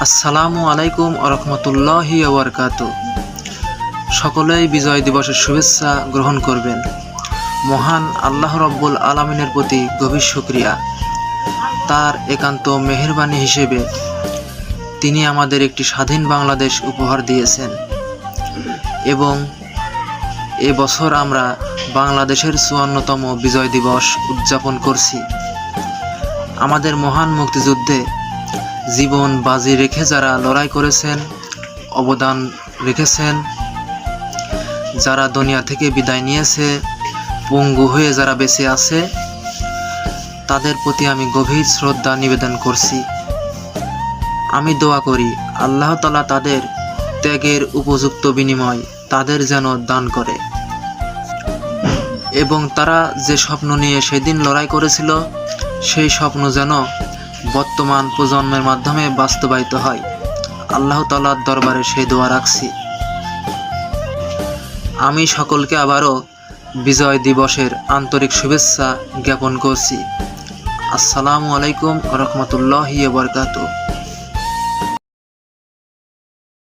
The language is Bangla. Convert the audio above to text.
আসসালামু আলাইকুম রহমতুল্লাহি ওয়া বারাকাতুহু। সকলেই বিজয় দিবসের শুভেচ্ছা গ্রহণ করবেন। মহান আল্লাহ রব্বুল আলামিনের প্রতি গভীর শুকরিয়া। তার একান্ত মেহেরবানি হিসেবে তিনি আমাদের একটি স্বাধীন বাংলাদেশ উপহার দিয়েছেন এবং এবছর আমরা বাংলাদেশের ৫৪তম বিজয় দিবস উদযাপন করছি। আমাদের মহান মুক্তিযুদ্ধে জীবন বাজি রেখে যারা লড়াই করেছেন, অবদান রেখেছেন, যারা দুনিয়া থেকে বিদায় নিয়েছে, পঙ্গু হয়ে যারা বেঁচে আছে, তাদের প্রতি আমি গভীর শ্রদ্ধা নিবেদন করছি। আমি দোয়া করি আল্লাহ তাআলা তাদের ত্যাগের উপযুক্ত বিনিময় তাদের যেন দান করে এবং তারা যে স্বপ্ন নিয়ে সেদিন লড়াই করেছিল সেই স্বপ্ন যেন বর্তমান প্রজন্মের মাধ্যমে বাস্তবায়িত হয়। আল্লাহ তাআলার দরবারে সেই দোয়া রাখছি। আমি সকলকে আবারও বিজয় দিবসের আন্তরিক শুভেচ্ছা জ্ঞাপন করছি। আসসালামু আলাইকুম রহমতুল্লাহি ওয়া বারাকাতুহু।